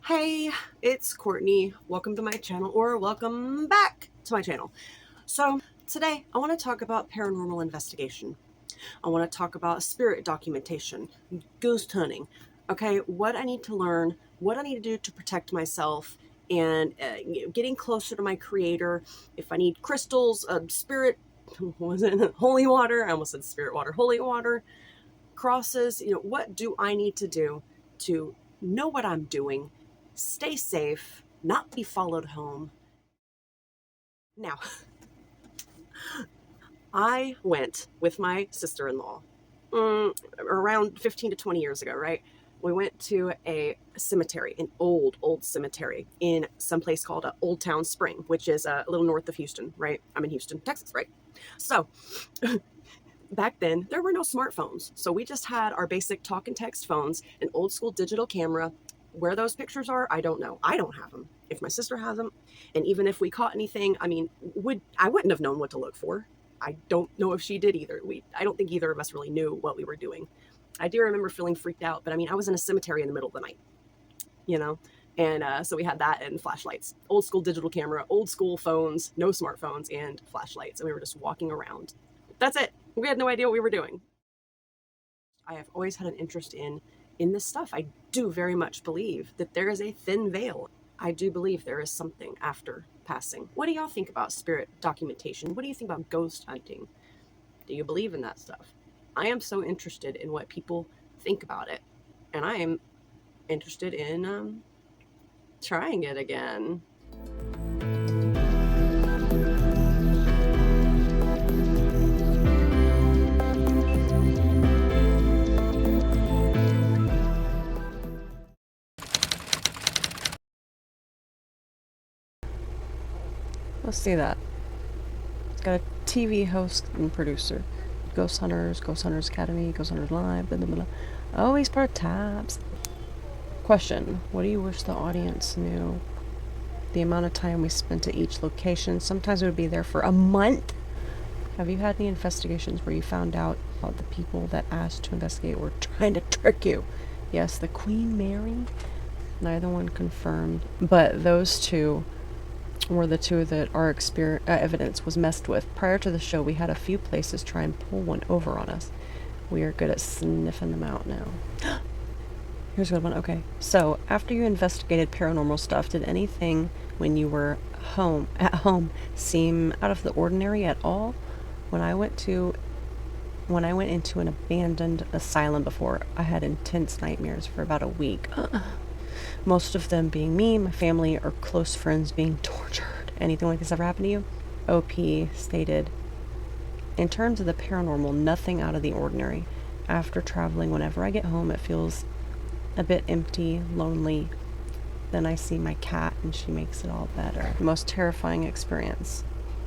Hey, it's Courtney. Welcome to my channel, or welcome back to my channel. So today I want to talk about paranormal investigation. I want to talk about spirit documentation, ghost hunting. Okay, what I need to learn, what I need to do to protect myself, and getting closer to my creator. If I need crystals, spirit, what was it? Holy water. I almost said spirit water. Holy water, crosses. What do I need to do to know what I'm doing, stay safe, not be followed home? Now, I went with my sister-in-law around 15 to 20 years ago, right? We went to a cemetery, an old cemetery in some place called Old Town Spring, which is a little north of Houston, right? I'm in Houston, Texas, right? So back then, there were no smartphones. So we just had our basic talk and text phones, an old school digital camera. Where those pictures are, I don't know. I don't have them. If my sister has them, and even if we caught anything, I wouldn't have known what to look for. I don't know if she did either. I don't think either of us really knew what we were doing. I do remember feeling freaked out, but I was in a cemetery in the middle of the night, you know? And so we had that and flashlights, old school digital camera, old school phones, no smartphones, and flashlights. And we were just walking around. That's it. We had no idea what we were doing. I have always had an interest in this stuff. I do very much believe that there is a thin veil. I do believe there is something after passing. What do y'all think about spirit documentation? What do you think about ghost hunting? Do you believe in that stuff? I am so interested in what people think about it, and I am interested in trying it again. Let's see that. It's got a TV host and producer. Ghost Hunters Academy, Ghost Hunters Live, blah, blah, blah. Always part tabs. Question. What do you wish the audience knew? The amount of time we spent at each location. Sometimes we would be there for a month. Have you had any investigations where you found out about the people that asked to investigate were trying to trick you? Yes, the Queen Mary. Neither one confirmed. But those two were the two that our evidence was messed with. Prior to the show, we had a few places try and pull one over on us. We are good at sniffing them out now. Here's a good one. Okay. So, after you investigated paranormal stuff, did anything when you were at home seem out of the ordinary at all? When I went into an abandoned asylum before, I had intense nightmares for about a week. Most of them being me, my family, or close friends being tortured. Anything like this ever happened to you? OP stated, in terms of the paranormal, nothing out of the ordinary. After traveling, whenever I get home, it feels a bit empty, lonely. Then I see my cat and she makes it all better. The most terrifying experience.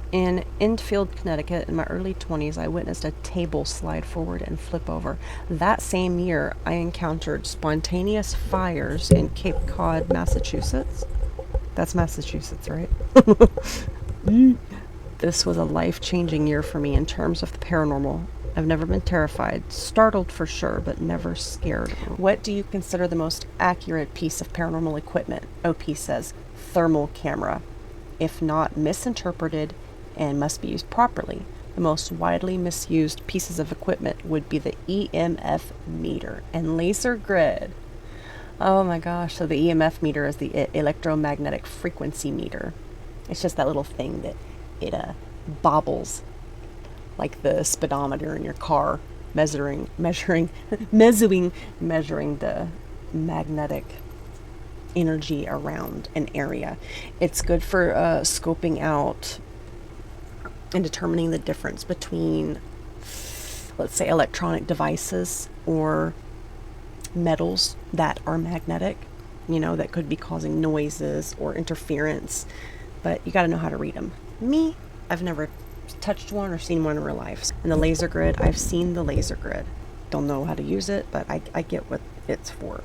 In Enfield, Connecticut, in my early 20s, I witnessed a table slide forward and flip over. That same year, I encountered spontaneous fires in Cape Cod, Massachusetts. That's Massachusetts, right? This was a life-changing year for me in terms of the paranormal. I've never been terrified, startled for sure, but never scared. What do you consider the most accurate piece of paranormal equipment? OP says, thermal camera. If not misinterpreted, and must be used properly. The most widely misused pieces of equipment would be the EMF meter and laser grid. Oh my gosh, so the EMF meter is the electromagnetic frequency meter. It's just that little thing that it bobbles like the speedometer in your car, measuring the magnetic energy around an area. It's good for scoping out and determining the difference between, let's say, electronic devices or metals that are magnetic, that could be causing noises or interference, but you got to know how to read them. Me, I've never touched one or seen one in real life. And the laser grid, I've seen the laser grid. Don't know how to use it, but I get what it's for.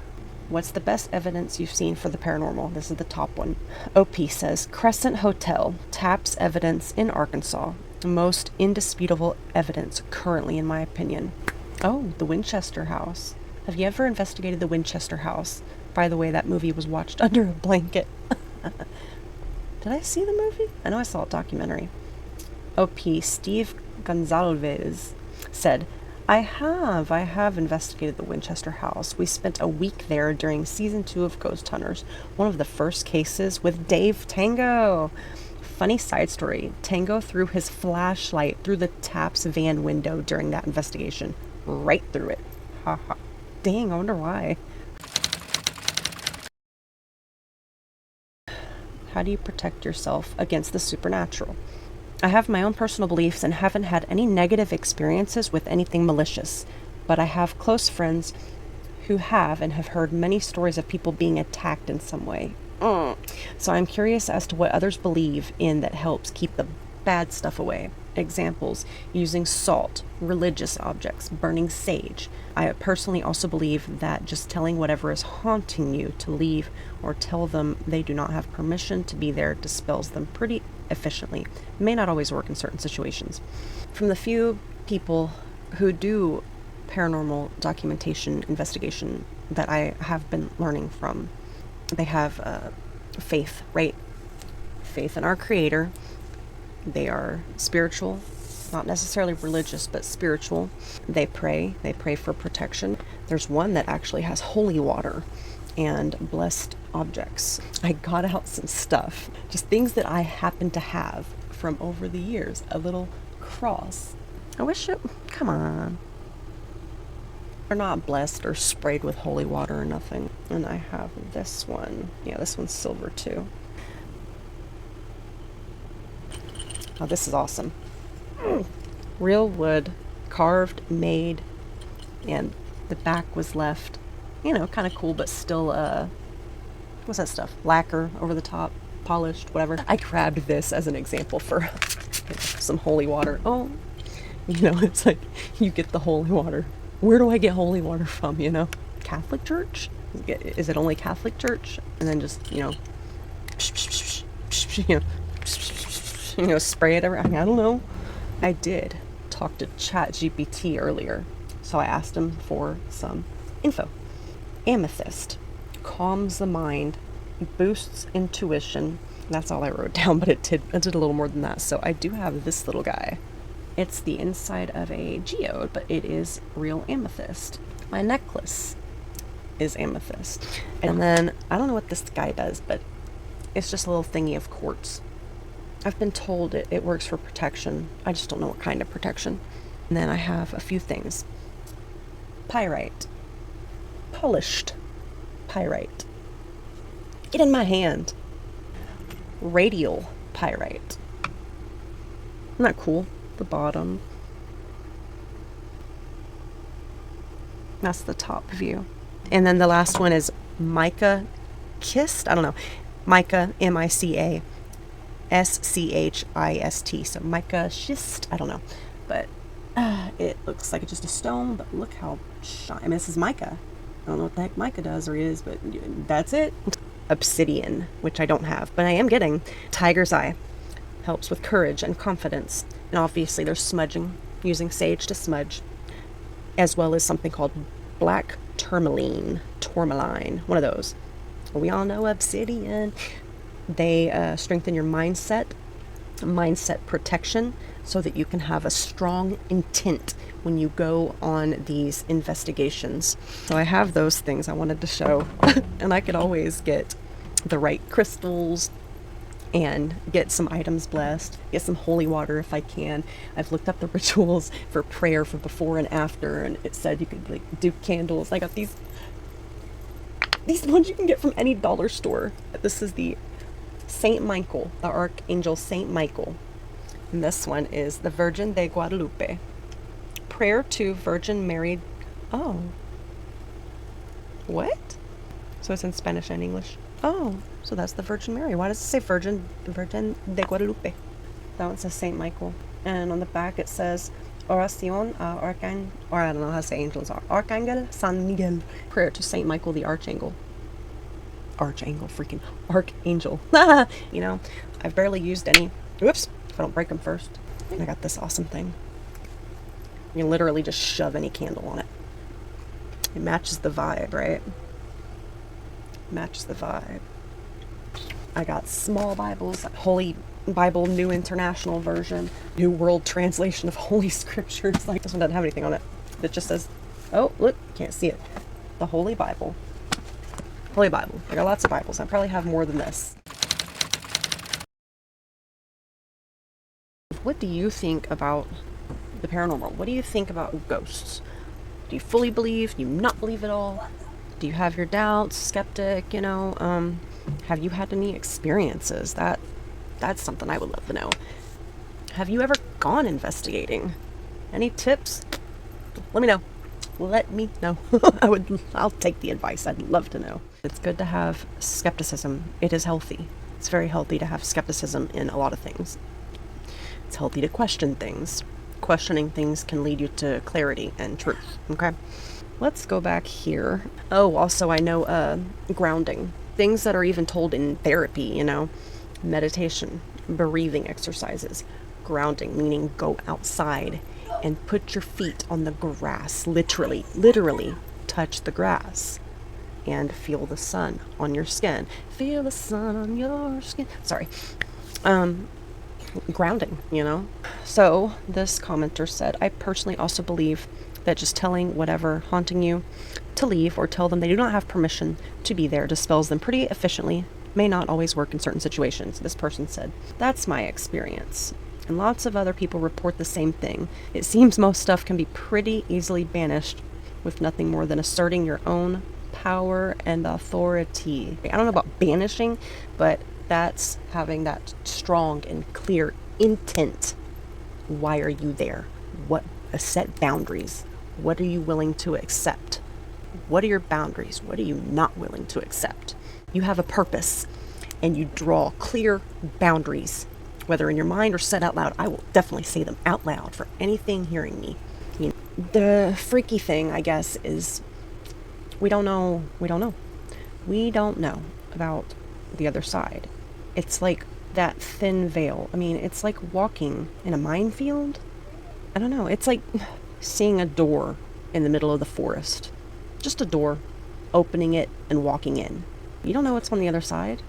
What's the best evidence you've seen for the paranormal? This is the top one. OP says, Crescent Hotel taps evidence in Arkansas. Most indisputable evidence currently, in my opinion. Oh, the Winchester House. Have you ever investigated the Winchester House? By the way, that movie was watched under a blanket. Did I see the movie? I know I saw a documentary. OP Steve Gonsalves said, I have investigated the Winchester house. We spent a week there during season 2 of Ghost Hunters, one of the first cases with Dave Tango. Funny side story, Tango threw his flashlight through the Taps van window during that investigation. Right through it. Ha ha. Dang, I wonder why. How do you protect yourself against the supernatural? I have my own personal beliefs and haven't had any negative experiences with anything malicious, but I have close friends who have and have heard many stories of people being attacked in some way. So I'm curious as to what others believe in that helps keep the bad stuff away. Examples: using salt, religious objects, burning sage. I personally also believe that just telling whatever is haunting you to leave or tell them they do not have permission to be there dispels them pretty efficiently. It may not always work in certain situations. From the few people who do paranormal documentation investigation that I have been learning from, they have faith, right? Faith in our Creator. They are spiritual, not necessarily religious, but spiritual. They pray for protection. There's one that actually has holy water and blessed objects. I got out some stuff, just things that I happen to have from over the years. A little cross. I wish it, come on. They're not blessed or sprayed with holy water or nothing. And I have this one. Yeah, this one's silver too. Oh, this is awesome. Real wood, carved, made, and the back was left, kind of cool, but still, what's that stuff? Lacquer over the top, polished, whatever. I grabbed this as an example for some holy water. Oh, it's like you get the holy water. Where do I get holy water from, Catholic Church? Is it only Catholic Church? And then just, spray it around. I don't know. I did talk to ChatGPT earlier, so I asked him for some info. Amethyst calms the mind, boosts intuition. That's all I wrote down, but it did a little more than that. So I do have this little guy. It's the inside of a geode, but it is real amethyst. My necklace is amethyst. And then, I don't know what this guy does, but it's just a little thingy of quartz. I've been told it works for protection. I just don't know what kind of protection. And then I have a few things. Pyrite. Polished pyrite. Get in my hand. Radial pyrite. Isn't that cool? The bottom. That's the top view. And then the last one is mica schist. I don't know. Mica, M-I-C-A. S-C-H-I-S-T. So mica schist. I don't know. But it looks like it's just a stone, but look how shiny. This is mica. I don't know what the heck mica does or is, but that's it. Obsidian, which I don't have, but I am getting. Tiger's eye. Helps with courage and confidence. And obviously there's smudging, using sage to smudge, as well as something called black tourmaline, one of those. We all know obsidian. They strengthen your mindset protection, so that you can have a strong intent when you go on these investigations. So I have those things I wanted to show. And I could always get the right crystals and get some items blessed, get some holy water if I can. I've looked up the rituals for prayer for before and after, and it said you could do candles. I got these ones you can get from any dollar store. This is the Saint Michael, the Archangel Saint Michael. And this one is the Virgin de Guadalupe. Prayer to Virgin Mary. Oh. What? So it's in Spanish and English. Oh, so that's the Virgin Mary. Why does it say Virgin de Guadalupe? That one says Saint Michael. And on the back it says Oración a Arcángel, or I don't know how to say angels are. Arcángel San Miguel. Prayer to Saint Michael the Archangel. Freaking Archangel. I've barely used any. Whoops, if I don't break them first. And I got this awesome thing. You can literally just shove any candle on it. It matches the vibe, right? matches the vibe. I got small Bibles, Holy Bible New International Version, New World Translation of Holy Scriptures. Like, this one doesn't have anything on it. It just says, oh, look, can't see it. The Holy Bible. Holy Bible. I got lots of Bibles. I probably have more than this. What do you think about the paranormal? What do you think about ghosts? Do you fully believe? Do you not believe at all? Do you have your doubts? Skeptic? Have you had any experiences? That's something I would love to know. Have you ever gone investigating? Any tips? Let me know. Let me know. I'll take the advice. I'd love to know. It's good to have skepticism. It is healthy. It's very healthy to have skepticism in a lot of things. It's healthy to question things. Questioning things can lead you to clarity and truth. Okay? Let's go back here. Oh, also I know grounding. Things that are even told in therapy, meditation, breathing exercises. Grounding, meaning go outside and put your feet on the grass. Literally touch the grass and feel the sun on your skin. Feel the sun on your skin. Sorry. Grounding, So this commenter said, I personally also believe that just telling whatever haunting you to leave or tell them they do not have permission to be there dispels them pretty efficiently. May not always work in certain situations. This person said, that's my experience. And lots of other people report the same thing. It seems most stuff can be pretty easily banished with nothing more than asserting your own power and authority. I don't know about banishing, but that's having that strong and clear intent. Why are you there? What set boundaries? What are you willing to accept? What are your boundaries? What are you not willing to accept? You have a purpose and you draw clear boundaries, whether in your mind or said out loud. I will definitely say them out loud for anything hearing me. The freaky thing, I guess, is we don't know about the other side. It's like that thin veil. I mean, it's like walking in a minefield. I don't know. It's like seeing a door in the middle of the forest. Just a door, opening it and walking in. You don't know what's on the other side.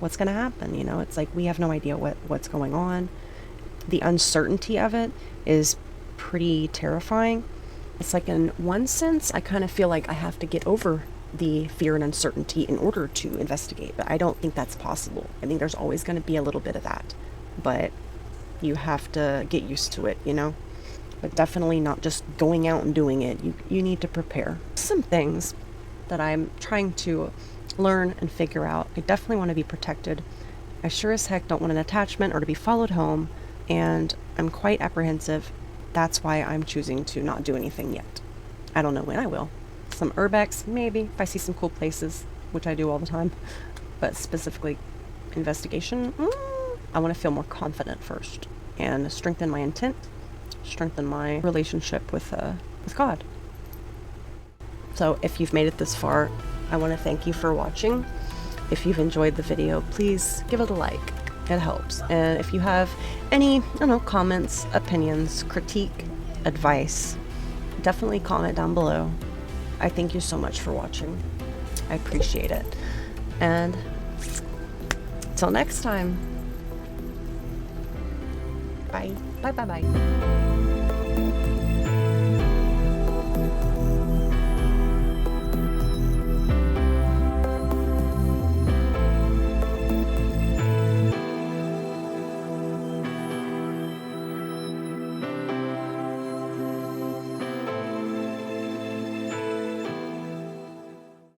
What's going to happen? It's like we have no idea what's going on. The uncertainty of it is pretty terrifying. It's like, in one sense, I kind of feel like I have to get over the fear and uncertainty in order to investigate, but I don't think that's possible. I think there's always going to be a little bit of that, but you have to get used to it, but definitely not just going out and doing it. You need to prepare. Some things that I'm trying to learn and figure out. I definitely want to be protected. I sure as heck don't want an attachment or to be followed home, and I'm quite apprehensive. That's why I'm choosing to not do anything yet. I don't know when I will. Some urbex, maybe, if I see some cool places, which I do all the time. But specifically, investigation, I want to feel more confident first and strengthen my intent, strengthen my relationship with God. So if you've made it this far, I want to thank you for watching. If you've enjoyed the video, please give it a like. It helps. And if you have any, comments, opinions, critique, advice, definitely comment down below. I thank you so much for watching. I appreciate it. And till next time. Bye. Bye.